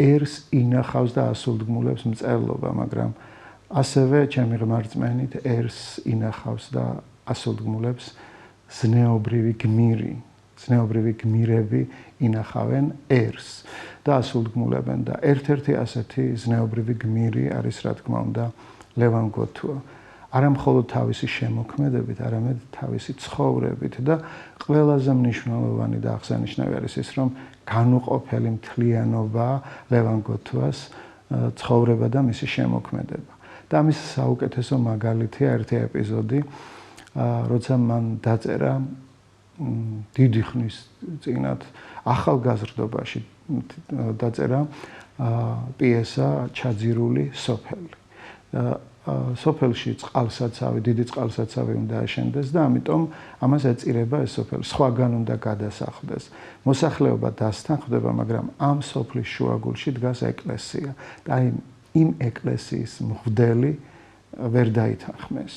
ერს ინახავს და ასულდგმულებს მწერლობა, მაგრამ ასევე ჩემი ღმერთწმენით ერს ინახავს და ასულდგმულებს ზნეობრივი გმირი. ზნეობრივი გმირები ინახავენ ერს და ასულდგმულებენ და ერთ-ერთი ასეთი ზნეობრივი გმირი არის, რა თქმა უნდა, ლევან გოთუა. არა მხოლოდ თავისი შემოქმედებით, არამედ თავისი ცხოვრებით და ყველაზე მნიშვნელოვანი და აღსანიშნავი არის ის, რომ განუყოფელი მთლიანობა ლევან გოთუას ცხოვრება და მისი შემოქმედება. და ამის საუკეთესო მაგალითია ერთი ეპიზოდი, როცა მან დაწერა დიდი ხნის წინათ ახალგაზრდობაში დაწერა პიესა ჩაძირული სოფელი. სოფელში წყალსაცავი, დიდი წყალსაცავი უნდა აშენდეს და ამიტომ ამას ეწირება ეს სოფელი. სხვაგან უნდა გადასახლდეს. მოსახლეობა დასთანხმდება, მაგრამ ამ სოფლის შუაგულში დგას ეკლესია და იმ ეკლესიის მღვდელი ვერ დაითანხმეს.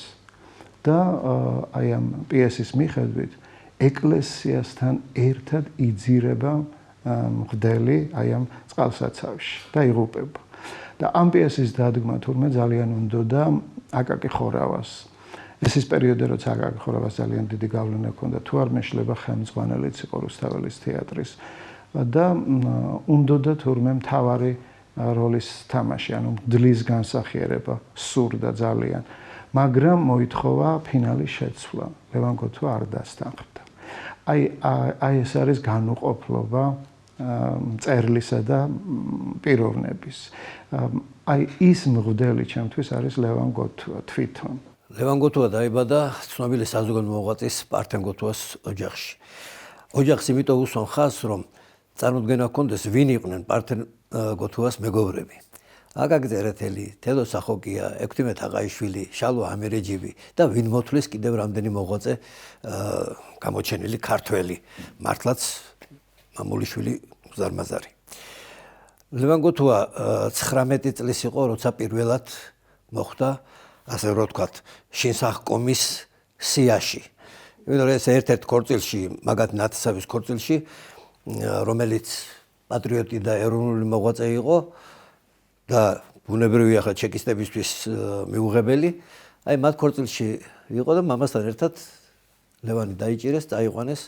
და აი ამ პიესის მიხედვით ეკლესიასთან ერთად იძირება მღვდელი აი ამ წყალსაცავში და იღუპება. და ამ პიესის დადგმა თურმე ძალიან უნდოდა აკაკი ხორავას. ეს ის პერიოდი, როცა აკაკი ხორავას ძალიან დიდი გავლენა ჰქონდა, თუ არ მეშლება ხელმძღვანელიც იყო რუსთაველის თეატრის და უნდოდა თურმე მთავარი როლის თამაში, ანუ მღვდლის განსახიერება სურდა ძალიან, მაგრამ მოითხოვა ფინალის შეცვლა. ლევან გოთუა არ დასთანხმდა. აი ეს არის განუყოფლობა მწერლისა და პიროვნების. აი ის მღვდელი ჩემთვის არის ლევან გოთუა თვითონ. ლევან გოთუა დაიბადა ცნობილი საზოგადო მოღვაწის პართენ გოთუას ოჯახში. ოჯახს იმიტომ უსვამ ხაზს, რომ წარმოდგენა ჰქონდეს ვინ იყვნენ პართენ გოთუას მეგობრები. აკაკი წერეთელი, თედო სახოკია, ექვთიმე თაყაიშვილი, შალვა ამირეჯიბი და ვინ მოთვლის კიდევ რამდენი მოღვაწე გამოჩენილი ქართველი, მართლაც მამულიშვილი ზარმაზარი. ლევან გოთუა 19 წლის იყო, როცა პირველად მოხვდა, ასე რომ ვთქვათ, შინსახკომის სიაში. იმიტომ რომ ეს ერთ-ერთ ქორწილში, მაგათ ნათესავის ქორწილში, რომელიც პატრიოტი და ეროვნული მოღვაწე იყო და ბუნებრივია ხა ჩეკისტებისთვის მიუღებელი, აი მათ ქორწილში იყო და მამასთან ერთად ლევანი დაიჭირეს, წაიყვანეს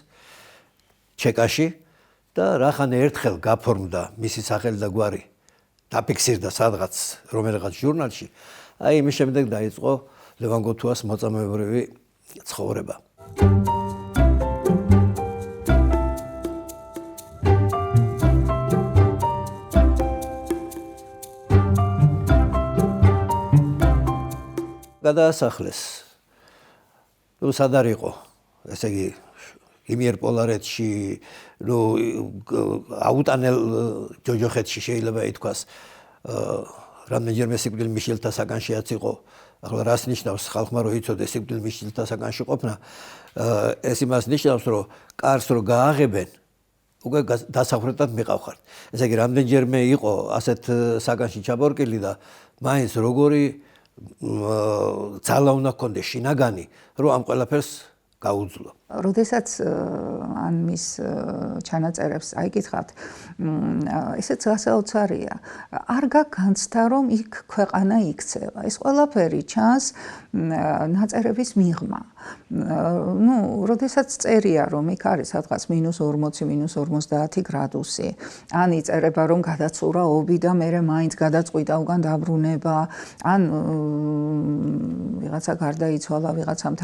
ჩეკაში და რახან ერთხელ გაფორმდა მისი სახელი და გვარი დაფიქსირდა სადღაც რომელიღაც ჟურნალში, აი იმის შემდეგ დაიწყო ლევან გოთუას მოწამეებრივი ცხოვრება. გადაასახლეს. ნუ სად არ იყო, ესე იგი იმიერ პოლარეთში, ნუ აუტანელ ჯოჯოხეთში შეიძლება ითქვას, რამდენჯერმე სიკვდილ მიშელთა საგანშიაც იყო. ახლა რას ნიშნავს ხალხმა რომ იცოდეს სიკვდილ მიშელთა საგანში ყოფნა? ეს იმას ნიშნავს, რომ კარს რო გააღებენ, უკვე დასახვრეტად მიყავხართ. ესე იგი რამდენჯერმე იყო ასეთ საგანში ჩაბორკილი და მაინც როგორი ძალა უნდა ჰქონდეს შინაგანი, რომ ამ ყველაფერს გაუძლო. როდესაც ან მის ჩანაწერებს აიკითხავთ, ესეც გასაოცარია. არ გაგანცდა, რომ იქ ქვეყანა იქცევა. ეს ყველაფერი ჩანს ნაწერების მიღმა. ნუ, როდესაც წერია, რომ იქ არის სადღაც -40, -50 გრადუსი, ან იწერება, რომ გადაცურა ობი და მერე მაინც გადაწყვიტა უკან დაბრუნება, ან ვიღაცა გარდაიცვალა, ვიღაცამ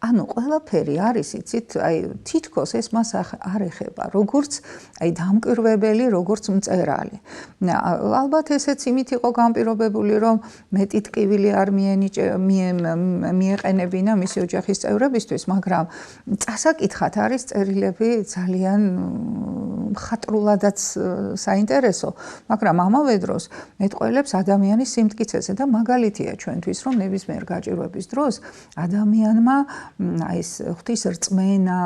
ანუ ყველაფერი არის იცი ისით აი თითქოს ეს მას არ ეხება, როგორც აი დამკვირვებელი, როგორც მწერალი. ალბათ ესეც იმით იყო განპირობებული, რომ მეტი ტკივილი არ მიეყენებინა მისი ოჯახის წევრებისთვის, მაგრამ წასაკითხად არის წერილები ძალიან მხატრულადაც საინტერესო, მაგრამ ამავე დროს მეტყველებს ადამიანის სიმტკიცეზე და მაგალითია ჩვენთვის, რომ ნებისმიერ გაჭირვების დროს ადამიანმა აი ეს ღვთის რწმენა,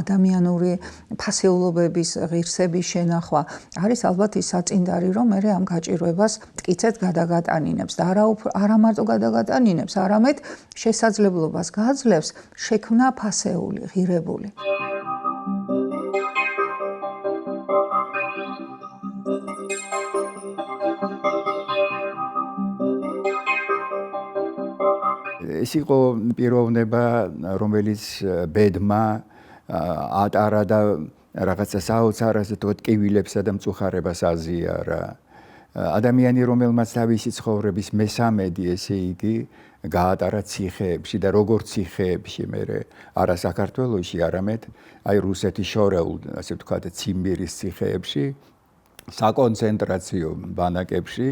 ადამიანური ფასეულობების ღირსების შენახვა არის ალბათ ის საწინდარი, რომ მე ამ გაჭირვებას მტკიცედ გადაგატანინებს და არა მარტო გადაგატანინებს, არამედ შესაძლებლობას გააძლევს შექმნა ფასეული, ღირებული. ეს იყო პიროვნება, რომელიც ბედმა ატარა და რაღაცა საოცარაზე ტკივილებსა და მწუხარებას აზიარა. ადამიანი, რომელმაც თავისი ცხოვრების მესამედი, ესე იგი, გაატარა ციხეებში და როგორც ციხეებში, არა საქართველოში, არამედ აი რუსეთის შორეულ, ასე ვთქვათ, ციმბირის ციხეებში, საკონცენტრაციო ბანაკებში,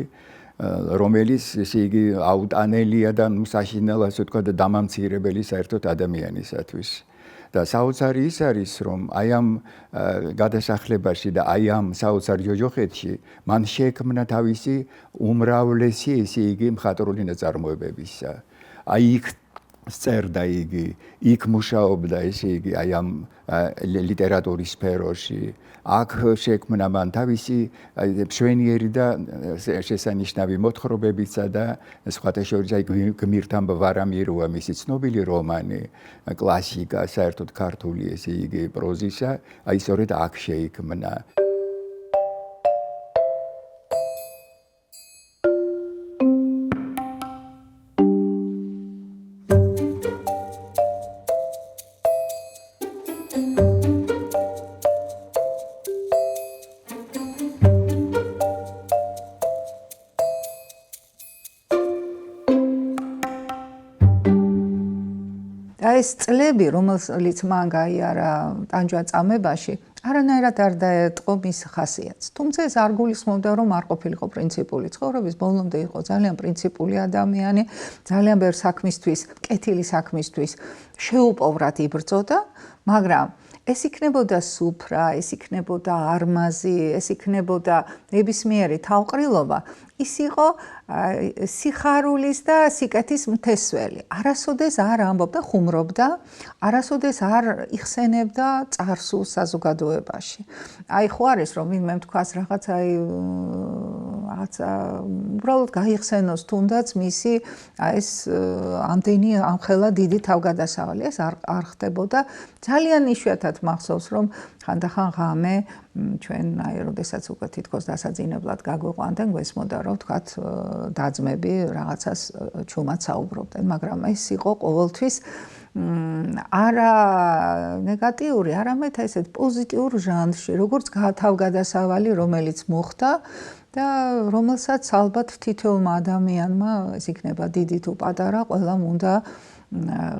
რომელიც ესე იგი აუტანელია და საშინელ, ასე ვთქვათ, დამამცირებელი საერთოდ ადამიანისათვის. და საოცარი ის არის, რომ აი ამ გადასახლებაში და აი ამ საოცარ ჯოჯოხეთში მან შექმნა თავისი უმრავლესი, ესე იგი, მხატვრული ნაწარმოებებისა. აი იქ წერდა იგი, იქ მუშაობდა, ესე იგი, აი ამ ლიტერატურის სფეროში. აქ შექმნა მან თავისი მშვენიერი და შესანიშნავი მოთხრობებიცა და სხვათა შორის აი გმირთან ვარამიროა მისი ცნობილი რომანი, კლასიკა, საერთოდ ქართული, ესე იგი, პროზისა, აი სწორედ აქ შეიქმნა. ეს წლები, რომელიც მან გაიარა ტანჯვა-წამებაში, არანაირად არ დაეტყო მის ხასიათს. თუმცა ეს არ გულისხმობდა, რომ არ ყოფილიყო პრინციპული. ცხოვრების ბოლომდე იყო ძალიან პრინციპული ადამიანი, ძალიან ბევრ საქმისთვის, კეთილი საქმისთვის შეუპოვრად იბრძოდა, მაგრამ ეს იქნებოდა სუფრა, ეს იქნებოდა არმაზი, ეს იქნებოდა ნებისმიერი თავყრილობა, ის იყო სიხარულის და სიკეთის მთესველი. არასოდეს არ ამბობდა, ხუმრობდა, არასოდეს არ იხსენებდა წარსულს საზოგადოებაში. აი ხო არის, რომ მე ვთქვას რაღაცა უბრალოდ გაიხსენოს თუნდაც მისი ეს ამდენი ამხელა დიდი თავგადასავალი. ეს არ ხდებოდა. ძალიან იშვიათად მახსოვს, რომ ხანდახან ღამე ჩვენ აი როდესაც უკვე თითქოს დასაძინებლად გაგვიყვანდნენ, გვესმოდა, რომ ვთქვათ დაძმები რაღაცას ჩუმად საუბრობდნენ, მაგრამ ეს იყო ყოველთვის არა ნეგატიური, არამედ ესეთ პოზიტიურ ჟანრში, როგორც თავგადასავალი, რომელიც მოხდა და რომელსაც ალბათ თითოეულმა ადამიანმა, ეს იქნება დიდი თუ პატარა, ყველამ უნდა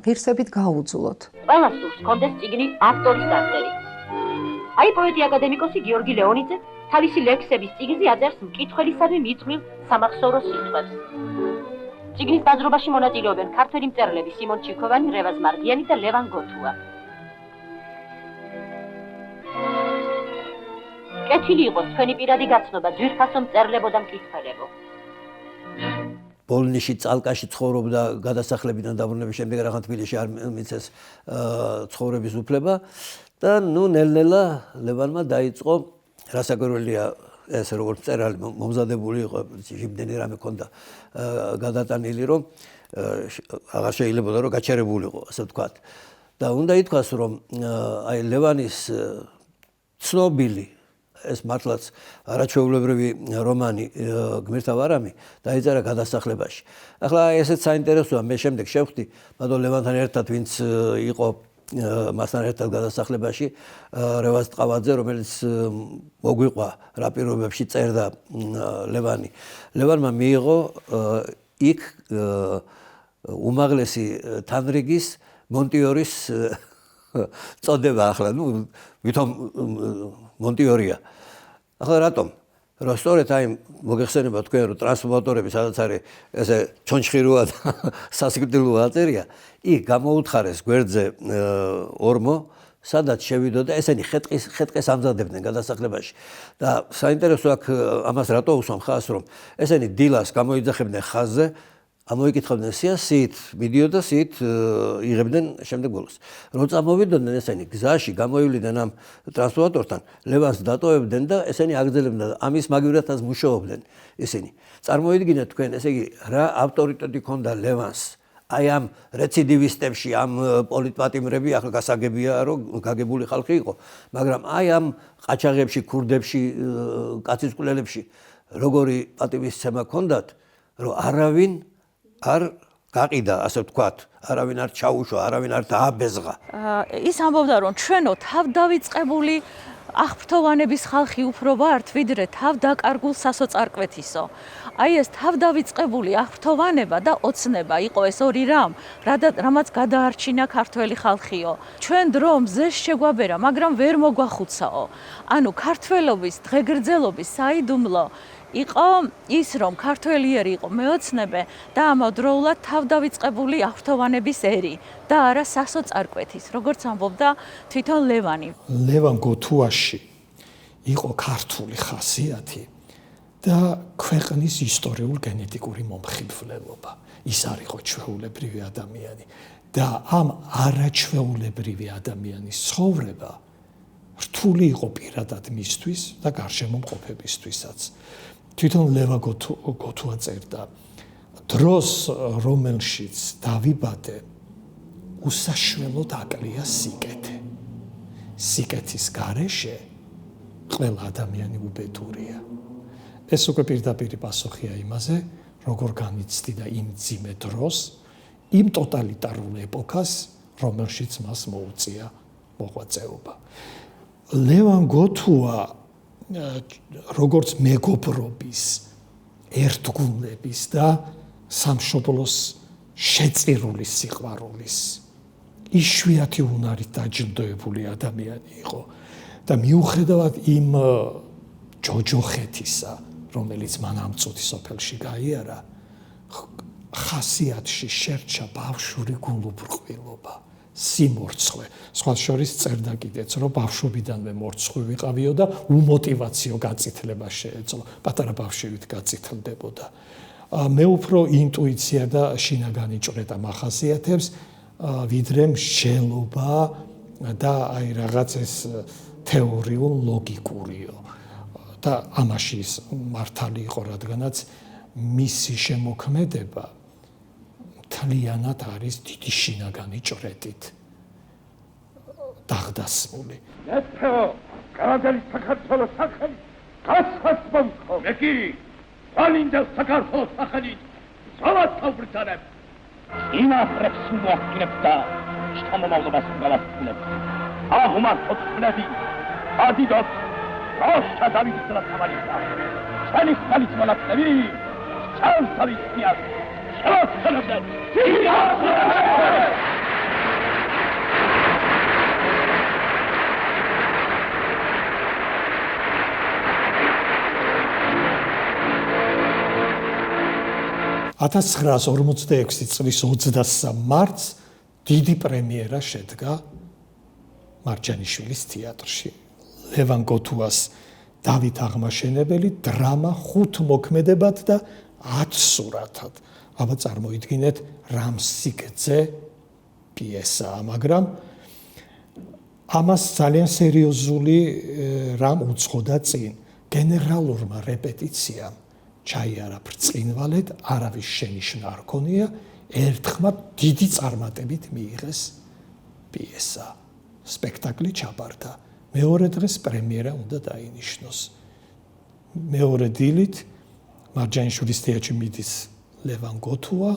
ღირსებით გაუძლოთ. ყველას სურს კონდეს წიგნი ავტორის სახელი. აი პოეტი აკადემიკოსი გიორგი ლეონიძე თავისი ლექსების წიგნზე აწერს მკითხველისადმი მიწმილ სამახსოვრო სიტყვებს. წიგნის ბაზრობაში მონაწილეობენ ქართველი მწერლები სიმონ ჩიქოვანი, რევაზ მარგიანი და ლევან გოთუა. კეთილი იყოს თქვენი პირადი გაცნობა, ძვირფასო მწერლებო და მკითხველებო. პოლონეთში წალკაში ცხოვრობდა გადასახლებიდან დაბრუნების შემდეგ რაღაც თბილისში არ მიცეს ცხოვრების უფლება და ნუ ნელ-ნელა ლევანმა დაიწყო რასაკვირველია ეს როგორც მწერალი მომზადებული იყო იმდენი რამე ქონდა გადატანილი რომ აღარ შეიძლებოდა რომ გაჩერებულიყო ასე ვთქვათ და უნდა ითქვას რომ აი ლევანის ცნობილი ეს მართლაც არაჩვეულებრივი რომანი გმირთა ვარამი დაიწერა გადასახლებაში. ახლა ესეც საინტერესოა, მე შემდეგ შევხვდი ბატონ ლევანთან ერთად ვინც იყო მასთან ერთად გადასახლებაში რევაზ ტყავაძე, რომელიც მოგვიყვა რა პირობებში წერდა ლევანი. ლევანმა მიიღო იქ უმაღლესი თანრიგის მონტიორის წოდება ახლა, ვითომ მონტიორია. ახლა რატომ? რომ სწორედ აი მოგეხსენება თქვენ რომ ტრანსფორმატორები სადაც არის ესე ჩონჩხიროა და სასიკვდილოა აწერია, იქ გამოუთხარეს გვერდზე ორმო, სადაც შევიდოდა ესენი ხეტყეს ამზადებდნენ გადასახლებაში და საინტერესო აქ ამას რატო უსვამ ხაზს რომ ესენი დილას გამოიძახებდნენ ხაზზე, ამოიკითხავდნენ სიას, სიით მიდიოდა, სიით იღებდნენ შემდეგ ბოლოს. რო წამოვიდოდნენ ესენი გზაში, გამოივლიდან ამ ტრანსფორმატორთან, ლევანს დატოვებდნენ და ესენი აგრძელებდნენ და ამის მაგივრადაც მუშაობდნენ ესენი. წარმოიდგინეთ თქვენ, ესე იგი, რა ავტორიტეტი ჰქონდა ლევანს აი ამ რეციდივისტებში, ამ პოლიტპატიმრები, ახლა გასაგებია, რომ გაგებული ხალხი იყო, მაგრამ აი ამ ყაჩაღებში, ქურდებში, კაცისწყლელებში როგორი პატივისცემა ჰქონდათ, რომ არავინ არ გაყიდა, ასე ვთქვათ, არავინ არ ჩაუშვა, არავინ არ დააბეზღა. ის ამბობდა, რომ ჩვენო თავდავიწყებული აღფრთოვანების ხალხი უფრო ვართ, ვიდრე თავდაკარგულ სასოწარკვეთისო. აი ეს თავდავიწყებული აღფრთოვანება და ოცნება იყო ეს ორი რამ, რამაც გადაარჩინა ქართველი ხალხიო. ჩვენ დრო მზეს შეგვაბერა, მაგრამ ვერ მოგვახუცაო. ანუ ქართველობის დღეგრძელობის საიდუმლო იყო ის, რომ ქართველიერი იყო მეოცნებე და ამავდროულად თავდავიწყებული აღფრთოვანების ერი და არა სასოწარკვეთის, როგორც ამბობდა თვითონ ლევანი. ლევან გოთუაში იყო ქართული ხასიათი და ქვეყნის ისტორიულ გენეტიკური მომხიბვლელობა. ის არ იყო ჩვეულებრივი ადამიანი და ამ არაჩვეულებრივი ადამიანის ცხოვრება რთული იყო პირადად მისთვის და გარშემო მყოფებისთვისაც. თვითონ ლევან გოთუა წერდა, დროს რომელშიც დავიბადე, უსაშველოდ აკლია სიკეთე. სიკეთის გარეშე ყველა ადამიანი უბედურია. ეს უკვე პირდაპირი პასუხია იმაზე, როგორ განიცდი და იმ ძიმე დროს, იმ ტოტალიტარულ ეპოქას, რომელშიც მას მოუწია მოღვაწეობა. ლევან გოთუა როგორც მეგობრობის, ერთგულების და სამშობლოს შეწირული სიყვარულის იშვიათი უნარით დაჯილდოებული ადამიანი იყო და მიუხედავად იმ ჯოჯოხეთისა, რომელიც მან ამ წუთი სოფელში გაიარა, ხასიათში შერჩა ბავშვური გულუბრყვილობა, სიმორცხვე. სხვა შორის წერდა კიდეც, რომ ბავშვობიდანვე მორცხვი ვიყავიო და უმოტივაციო გაწითლება შეეძლო. პატარა ბავშვივით გაწითლდებოდა. მე უფრო ინტუიცია და შინაგანი ჭრეტა მახასიათებს, ვიდრე მსჯელობა და აი რაღაც ეს თეორიულ ლოგიკურიო. და ამაში ის მართალი იყო, რადგანაც მისი შემოქმედება მთლიანად არის დიდი შინაგანი ჭრეტით დაღდასმული. მეფეო, კარაგალის საქართველოს სახელი გასვას მომხო. მე კი თვალინდა საქართველოს სახელით ზავად თავბრწანებ. იმახრებს მოახდინებ და შთამომავლობას გავასწრებ. აღმართოთ ხლები, ადიდოთ როშა დავითის ლათამარისა. ჩვენი ხალით მონაწილეები, ჩანს თავისია. შევასწრებდე. $1946 წლის 23 მარტს დიდი პრემიერა შედგა მარჯანიშვილის თეატრში. ლევან გოთუას დავით აღმაშენებელი დრამა 5 მოქმედებად და 10 სურათად. აბა წარმოიდგინეთ რა მსიგძე პიესაა, მაგრამ ამას ძალიან სერიოზული რამ უძღოდა წინ. გენერალურმა რეპეტიციამ ჩაიარა ბრწყინვალედ, არავის შენიშვნა არ ქონია, ერთხმად დიდი წარმატებით მიიღეს პიესა. სპექტაკლი ჩაბარდა. მეორე დღეს პრემიერა უნდა დაინიშნოს. მეორე დილით მარჯანიშვილის თეატრში მიდის ლევან გოთუა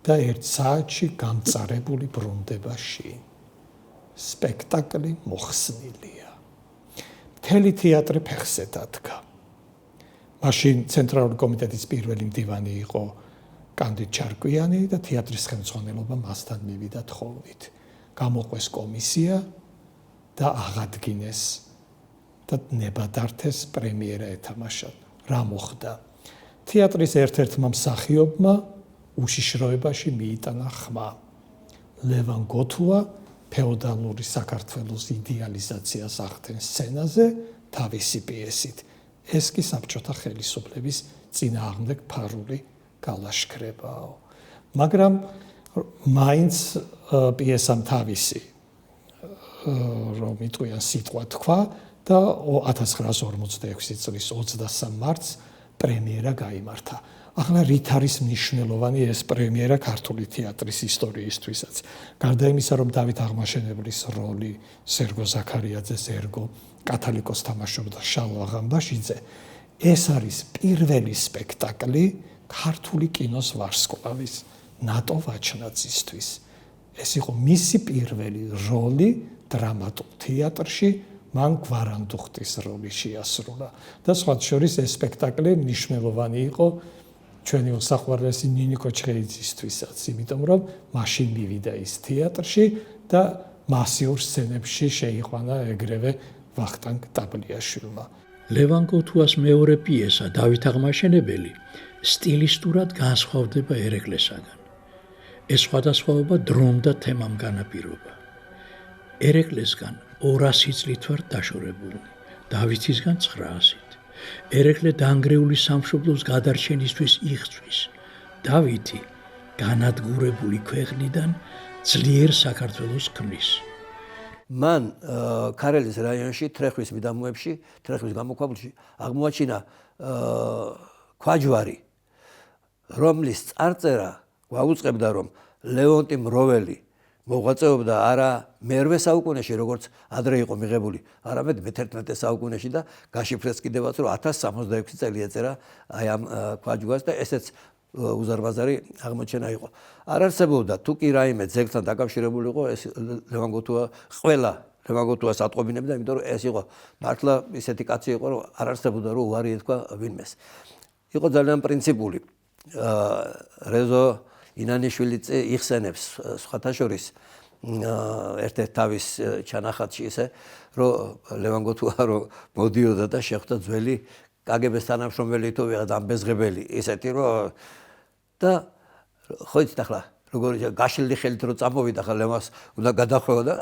და 1 საათში გამწარებული ბრუნდება შინ. სპექტაკლი მოხსნილია. მთელი თეატრი ფეხზე დადგა. მაშინ ცენტრალური კომიტეტის პირველი მდივანი იყო კანდიდ ჩარკვიანი და თეატრის ხელმძღვანელობა მასთან მივიდა თხოვნით. გამოყვეს კომისია და აღადგინეს და ნებადართეს პრემიერა ეთამაშათ. რა მოხდა? თეატრის ერთ-ერთმა მსახიობმა უშიშროებაში მიიტანა ხმა. ლევან გოთუა ფეოდალური საქართველოს იდეალიზაციას ახდენს სცენაზე თავისი პიესით. ეს კი საბჭოთა ხელისუფლების წინააღმდეგ ფარული გალაშქრებაო. მაგრამ მაინც პიესამ თავისი რომ იტყვიან სიტყვა თქვა და 1946 წლის 23 მარტს პრემიერა გაიმართა. ახლა რით არის მნიშვნელოვანი ეს პრემიერა ქართული თეატრის ისტორიისთვისაც? გარდა იმისა, რომ დავით აღმაშენებლის როლი სერგო ზაქარიაძეს ერგო კათალიკოს თამაშობდა შალვა ღამბაშიძე, ეს არის პირველი სპექტაკლი ქართული კინოს ვარსკვლავის ნატო ვაჩნაძისთვის. ეს იყო მისი პირველი როლი დრამატულ თეატრში, მან გვარანდუხტის როლი შეასრულა და სხვა შორის ეს სპექტაკლი მნიშვნელოვანი იყო ჩვენი უსახურლესი ნინიკო ჩხეიძისთვისაც, იმიტომ რომ მაშინ მივიდა ის თეატრში და მასიურ სცენებში შეიყვანა ეგრევე ვახტანგ ტაბლიაშვილმა. ლევან გოთუას მეორე პიესა დავით აღმაშენებელი სტილისტურად განსხვავდება ერეკლესაგან. ეს სხვადასხვაობა დრომ და თემამ განაპირობა. ერეკლესგან 200 წლით ვარ დაშორებული, დავითისგან 900-ით. ერეკლე დანგრეული სამშობლოს გადარჩენისთვის იღწვის. დავითი განადგურებული ქვეყნიდან ძლიერ საქართველოს ქმნის. მან ქარელის რაიონში ტრეხვის მიდამოებში, ტრეხვის გამოქვაბულში აღმოაჩინა ქვაჯვარი, რომლის წარწერა გვაუწყებდა, რომ ლეონტი მროველი მოღვაწეობდა არა მერვე საუკუნეში, როგორც ადრე იყო მიღებული, არამედ მე-11 საუკუნეში და გაშიფრეს კიდევაც, რომ 1066 წელი ეწერა აი ამ ქვაჯვარს და ესეც უზარმაზარი აღმოჩენა იყო. არ არსებობდა თუ კი რაიმე ძეგლთან დაკავშირებული იყო ეს ლევან გოთუა, ყველა ლევან გოთუას ატყობინებდა, იმიტომ რომ ეს იყო მართლა ისეთი კაცი იყო, რომ არ არსებობდა რომ უარი ეთქვა ვინმეს. იყო ძალიან პრინციპული. რეზო ინანიშვილი იხსენებს სხვათა შორის ერთ-ერთ თავის ჩანახატში ისე, რომ ლევან გოთუა რომ მოდიოდა და შეხვდა ძველი კგბ-ს თანამშრომელი თუ ვიღაც ამბეზღებელი ისეთი რომ და ხო იცით ახლა როგორი გაშლილი ხელით რომ წამოვიდა ახლა ლევანს უნდა გადახვევა და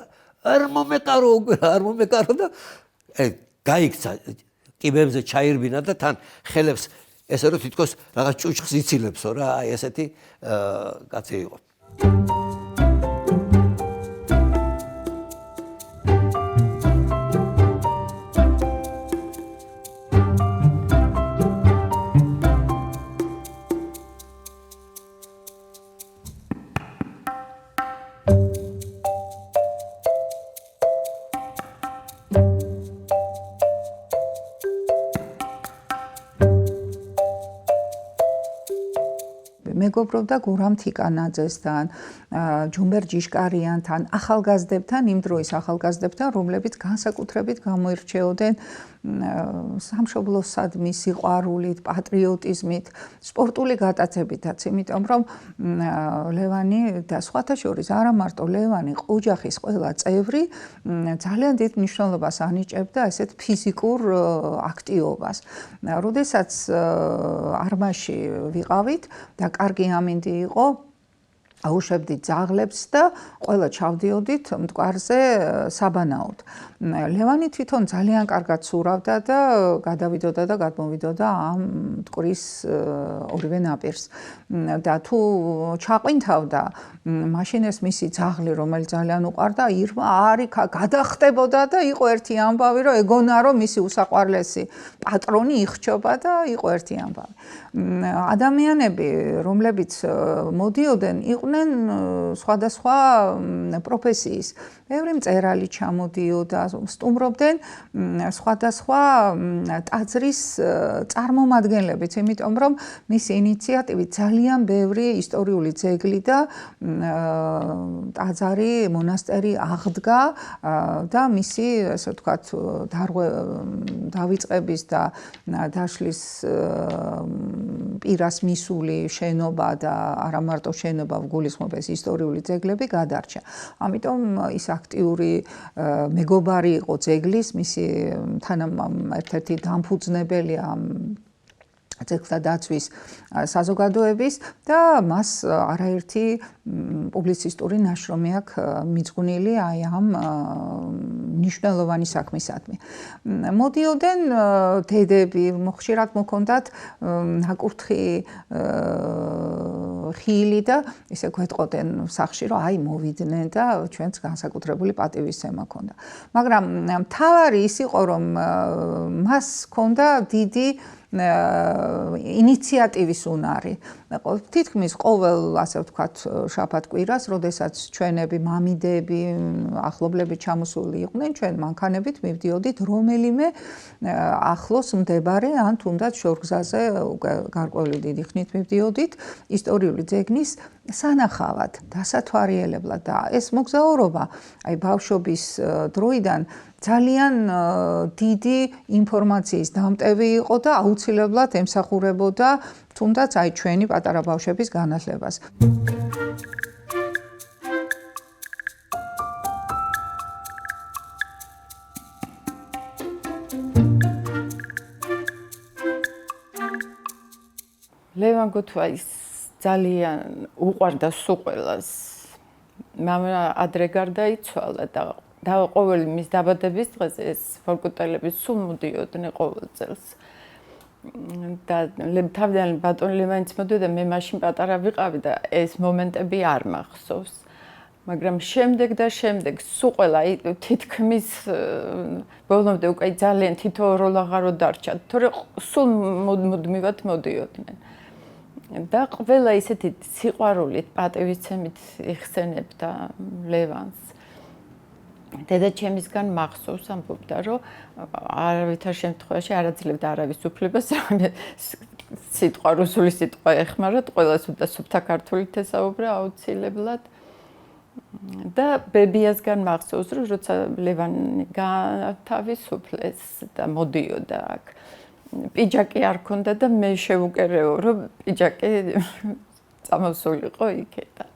არ მომეკარო და გაიქცა კიბებზე ჩაირბინა და თან ხელებს ესე რომ თითქოს რაღაც ჭუჭხს იცილებსო რა აი ესეთი კაცი იყო. მეგობრობდა გურამ თიკანაძესთან, ჯუმბერ ჯიშკარიანთან, ახალგაზრდებთან, იმ დროის ახალგაზრდებთან, რომლებიც განსაკუთრებით გამოირჩეოდნენ სამშობლოსადმი სიყვარულით, პატრიოტიზმით, სპორტული გატაცებითაც, იმიტომ რომ ლევანი და სხვათა შორის არა მარტო ლევანი, ოჯახის ყველა წევრი ძალიან დიდ მნიშვნელობას ანიჭებდა ესეთ ფიზიკურ აქტივობას. როდესაც არმაში ვიყავით და კარგი ამინდი იყო, აუშვებდით ძაღლებს და ყველა ჩავდიოდით მტკვარზე საბანაოდ. ლევანი თვითონ ძალიან კარგად ცურავდა და გადავიდოდა და გადმოვიდოდა ამ მტკვრის ორივე ნაპირს. და თუ ჩაყვინთავდა, მაშინ ეს მისი ძაღლი, რომელიც ძალიან უყვარდა, ირმა არიქა გადახტებოდა და იყო ერთი ამბავი, რომ ეგონა რომ მისი უსაყვარლესი პატრონი იხჩობა და იყო ერთი ამბავი. ადამიანები, რომლებიც მოდიოდნენ, იყვნენ სხვადასხვა პროფესიის. ბევრი მწერალი ჩამოდიოდა, სტუმრობდნენ სხვადასხვა ტაძრის წარმომადგენლებიც, იმიტომ რომ მისი ინიციატივით ძალიან ბევრი ისტორიული ძეგლი და ტაძარი, მონასტერი აღდგა და მისი, ასე ვთქვათ, დავიწყების და დაშლის პირას მისული შენობა და არა მარტო შენობა გულისხმობს ისტორიული ძეგლები გადარჩა. ამიტომ ის აქტიური მეგობარი იყო ძეგლის, მისი ერთ-ერთი დამფუძნებელია ძეგლთა დაცვის საზოგადოების და მას არაერთი პუბლიცისტური ნაშრომი აქვს მიძღვნილი აი ამ მნიშვნელოვანი საქმისადმი. მოდიოდნენ დედები, ხშირად მოქონდათ ნაკურთხი ხილი და ისე გვეტყოდნენ სახში, რომ აი მოვიდნენ და ჩვენც განსაკუთრებული პატივისცემა ჰქონდა. მაგრამ მთავარი ის იყო, რომ მას ჰქონდა დიდი ინიციატივის უნარი. თითქმის ყოველ, ასე ვთქვათ, შაბათ კვირას, როდესაც ჩვენები, მამიდები, ახლობლები ჩამოსული იყვნენ, ჩვენ მანქანებით მივდიოდით რომელიმე ახლოს მდებარე ან თუნდაც შორგზაზე გარკვეული დიდი ხნით მივდიოდით ისტორიული ძეგლის სანახავად, დასათვალიერებლად და ეს მოგზაურობა, აი ბავშვობის დროიდან ძალიან დიდი ინფორმაციის დამტევი იყო და აუცილებლად ემსახურებოდა თუნდაც აი ჩვენი პატარა ბავშვების განათლებას. ლევან გოთვაის ძალიან უყვარდა სუყველას. მამა ადრე გარდაიცვალა და ყოველი მის დაბადების დღეზე ეს ფოლკუტელები სულ მოდიოდნენ ყოველ წელს. და თავიდან ბატონ ლევანიც მოდიოდა, მე მაშინ პატარა ვიყავი და ეს მომენტები არ მახსოვს. მაგრამ შემდეგ სუყელა თითქმის ბოლომდე უკვე ძალიან თითოეულ აღარო დარჩა, თორე სულ მუდმივად მოდიოდნენ. და ყველა ისეთი სიყვარულით, პატივისცემით იხსენებდა ლევანს. დედაჩემისგან მახსოვს ამბობდა, რომ არავითარ შემთხვევაში არ აძლევდა არავის უფლებას, სიტყვა რუსული სიტყვა ეხმაროთ, ყველას უნდა სუფთა ქართულით ესაუბრა აუცილებლად. და ბებიასგან მახსოვს, რომ როცა ლევანი გათავისუფლეს და მოდიოდა აქ, პიჯაკი არ ქონდა და მე შევუკერეო, რომ პიჯაკი წამოსულიყო იქიდან.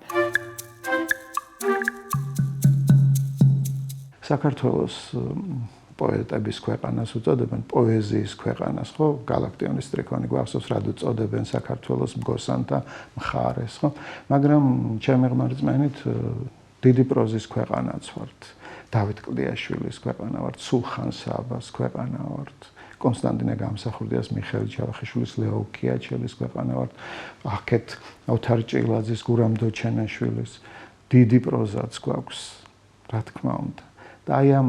საქართველოს პოეტების ქვეყანას უწოდებენ პოეზიის ქვეყანას, ხო? გალაქტიონის სტრიქონი გვახსოვს, რად უწოდებენ საქართველოს მგოსანთა მხარეს, ხო? მაგრამ ჩემი ღმერთის რწმენით დიდი პროზის ქვეყანაც ვართ. დავით კლდიაშვილის ქვეყანა ვართ, სულხან საბას ქვეყანა ვართ. კონსტანტინე გამსახურდიას, მიხეილ ჯავახიშვილის, ლეო კიაჩელის ქვეყანა ვართ. აქეთ ოთარ ჭილაძის, გურამ დოჩენაშვილის დიდი პროზაც გვაქვს, რა თქმა უნდა. და აი ამ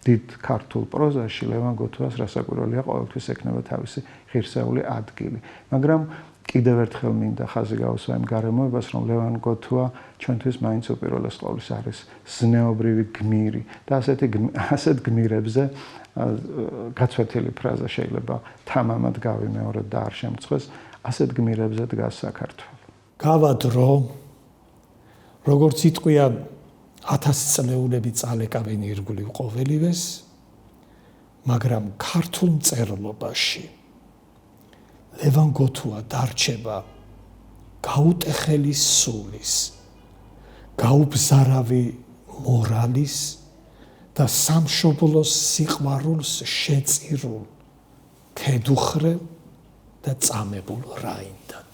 დიდ ქართულ პროზაში ლევან გოთვას რასაკვირველია ყოველთვის ექნება თავისი ღირსეული ადგილი. მაგრამ კიდევ ერთხელ მინდა ხაზი გავუსვა იმ გარემოებას, რომ ლევან გოთვა ჩვენთვის მაინც უპირველეს ყოვლის არის ზნეობრივი გმირი და ასეთ გმირებზე გაცვეთილი ფრაზა შეიძლება თამამად გავიმეოროთ და არ შემწყვეს, ასეთ გმირებზე დგას საქართველო. გავადრო, როგორც იტყვიან 1000 წლეულები წალეკავენ ირგვლივ ყოველივეს, მაგრამ ქართულ მწერლობაში ლევან გოთვა დარჩება გაუტეხელი სულის, გაუბზარავი მორალის და სამშობლოს სიყვარულს შეწირულ, ქედუხრელ და წამებულ რაინდად.